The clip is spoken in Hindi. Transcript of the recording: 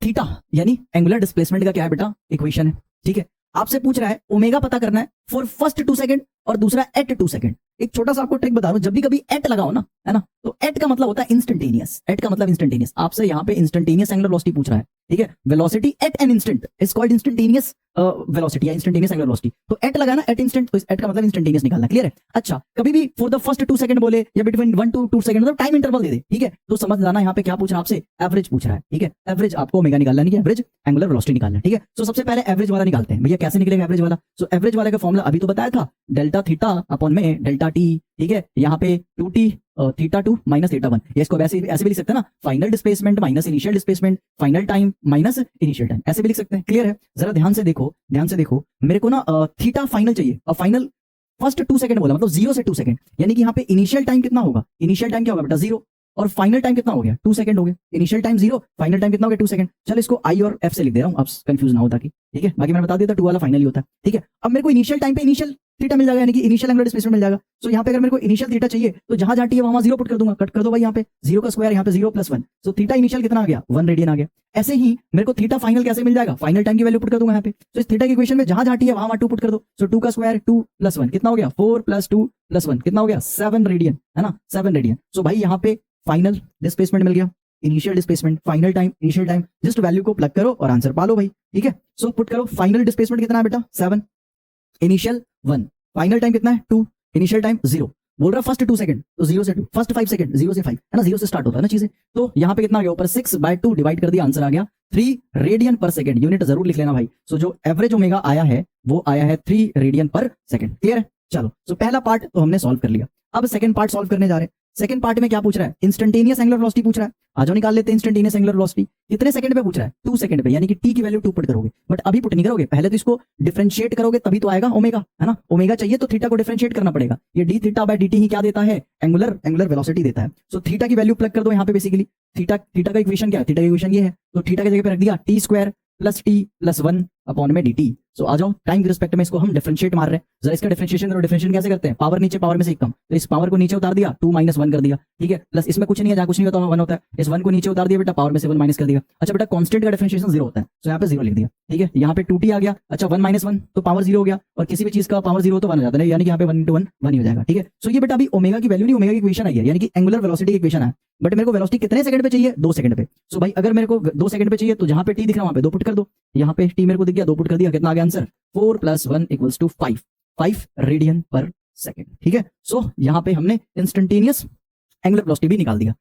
थीटा यानी एंगुलर डिस्प्लेसमेंट का क्या है बेटा, इक्वेशन है। ठीक है, आपसे पूछ रहा है ओमेगा पता करना है फॉर फर्स्ट 2 सेकंड और दूसरा एट 2 सेकंड। एक छोटा सा आपको ट्रिक बता रहा हूं, जब भी कभी एट लगाओ ना, है ना, तो एट का मतलब होता है इंस्टेंटेनियस। एट का मतलब इंस्टेंटेनियस। आपसे यहाँ पे इंस्टेंटेनियस एंगुलर वेलोसिटी पूछ रहा है। ठीक है, velocity at an instant is called instantaneous velocity या इंस्टेंटेनियस एंगुलर वेलोसिटी। तो एट लगाना एट इंस्टेंट, तो इस एट का मतलब इंस्टेंटेनियस निकालना। क्लियर है? अच्छा, कभी भी फॉर द फर्स्ट 2 सेकंड बोले या बिटवीन 1 to 2 सेकंड, मतलब टाइम इंटरवल दे दे। ठीक है, तो समझ जाना यहाँ पे क्या पूछ रहा है आपसे, एवरेज पूछ रहा है। ठीक है, एवरेज आपको ओमेगा निकालना है, एवरेज एंगुलर वेलोसिटी निकालना है। ठीक है, तो सबसे पहले एवरेज वाला निकालते हैं। भैया कैसे निकलेगा एवरेज वाला? सो एवरेज वाले का फॉर्मूला अभी तो बताया था, डेल्टा थीटा अपॉन में डेल्टा टी। ठीक है, यहाँ पे 2t थीटा 2 माइनस थीटा 1। इसको वैसे ऐसे भी लिख सकते हैं ना, final displacement minus initial displacement, final time minus initial time, ऐसे भी लिख सकते हैं। क्लियर है? जरा ध्यान से देखो, ध्यान से देखो, मेरे को ना थीटा फाइनल चाहिए और फाइनल फर्स्ट 2 सेकंड बोला, मतलब 0 से 2 सेकंड, यानी कि यहाँ पे इनिशियल टाइम कितना होगा? इनिशियल टाइम क्या होगा बेटा? 0। और फाइनल टाइम कितना हो गया? 2 सेकंड हो गया। इनिशियल टाइम 0, फाइनल टाइम कितना हो गया? 2 सेकंड। चल इसको आई और एफ से लिख दे रहा हूँ, आप कंफ्यूज ना हो ताकि। ठीक है, बाकी मैंने बता दिया था 2 वाला फाइनल ही होता है। ठीक है, अब मेरे को इनिशियल टाइम पे इनिशियल थीटा मिल जाएगा, यानी कि इनिशियल एंगुलर डिस्प्लेसमेंट मिल जाएगा। सो यहाँ पे अगर मेरे को इनिशियल थीटा चाहिए तो जहां जहां टी है वहां 0 पुट कर दूंगा, कट कर दो भाई, यहाँ पे 0 का स्क्वायर, यहाँ पे 0 + 1। सो थीटा इनिशियल कितना आ गया? 1 रेडियन आ गया। ऐसे ही मेरे को थीटा फाइनल कैसे मिल जाएगा? फाइनल टाइम की वैल्यू पुट कर दूंगा यहाँ पे। तो इस थीटा की इक्वेशन में जहां जहां टी है वहां 2 पुट कर दो। सो 2 का स्क्वायर 2 + 1 कितना हो गया? 4 + 2 + 1 कितना हो गया? 7 रेडियन, है ना, 7 रेडियन। सो भाई यहाँ पे फाइनल डिस्प्लेसमेंट मिल गया, initial displacement, final time, initial time, just value को प्लग करो और आंसर पालो भाई। ठीक है, सो पुट करो, फाइनल डिस्प्लेसमेंट कितना है बेटा? 7, इनिशियल 1, फाइनल टाइम कितना है? 2, इनिशियल टाइम 0। बोल रहा फर्स्ट 2 सेकंड, तो 0 से 2, फर्स्ट 5 सेकंड 0 से 5, है ना, 0 से स्टार्ट होता है ना चीजें। तो यहाँ पे कितना आ गया? ऊपर 6/2 डिवाइड कर दिया, आंसर आ गया 3 रेडियन पर सेकंड। यूनिट जरूर लिख लेना भाई। सो जो एवरेज ओमेगा आया है वो आया है 3 रेडियन पर सेकंड। क्लियर है? चलो, सो पहला पार्ट तो हमने सॉल्व कर लिया। अब सेकंड पार्ट सॉल्व करने जा रहे हैं। सेकंड पार्ट में क्या पूछ रहा है? इंस्टेंटेनियस एंगुलर वेलोसिटी पूछ रहा है। आ जाओ निकाल लेते हैं इंस्टेंटेनियस एंगुलर वेलोसिटी। कितने सेकंड पे पूछ रहा है? 2 सेकंड पे, यानी कि टी की वैल्यू 2 पुट करोगे। बट अभी पुट नहीं करोगे, पहले तो इसको डिफरेंशिएट करोगे तभी तो आएगा ओमेगा, है ना। ओमेगा चाहिए तो थीटा को डिफरेंशिएट करना पड़ेगा। ये डी थीटा बाय dt ही क्या देता है? एंगुलर वेलोसिटी देता है। सो थीटा की वैल्यू प्लग कर दो यहाँ पे। बेसिकली थीटा का इक्वेशन क्या है? थीटा का इक्वेशन ये है, तो थीटा की जगह पे रख दिया t² + t + 1 अपॉन में dt। सो आ जाओ, टाइम के रिस्पेक्ट में इसको हम डिफरेंशिएट मार रहे हैं। जरा इसका डिफरेंशिएशन करो। डिफरेंशिएशन कैसे करते हैं? पावर नीचे, पावर में से एक कम, तो इस पावर को नीचे उतार दिया, 2 - 1 कर दिया। ठीक है, प्लस इसमें कुछ नहीं है, जहां कुछ नहीं होता वहां 1 होता है। इस 1 को नीचे उतार दिया बेटा, पावर में से 1 माइनस कर दिया। अच्छा बेटा, कांस्टेंट का डिफरेंशिएशन 0 होता है, तो यहाँ पे 0 लिख दिया। ठीक है, यहाँ पे 2t आ गया। अच्छा, 1 - 1 तो पावर 0 हो गया, और किसी भी चीज का पावर 0 तो 1 हो जाता है, यानी कि यहाँ पे 1 × 1 1 ही हो जाएगा। ठीक है, सो ये बेटा अभी ओमेगा की वैल्यू नहीं, ओमेगा की इक्वेशन आई है, यानी कि एंगुलर वेलोसिटी की इक्वेशन है। बट मेरे को वेलोसिटी कितने सेकंड पे चाहिए? 2 सेकंड पे। सो भाई अगर मेरे को 2 सेकंड पे चाहिए तो जहां पे टी दिख रहा है वहां पे 2 पुट कर दो। यहाँ पे टी मेरे को दिख गया, 2 पुट कर दिया, कितना आ गया आंसर? 4 + 1 = 5 रेडियन पर सेकंड। ठीक है, सो यहाँ पे हमने इंस्टेंटेनियस एंगुलर वेलोसिटी भी निकाल दिया।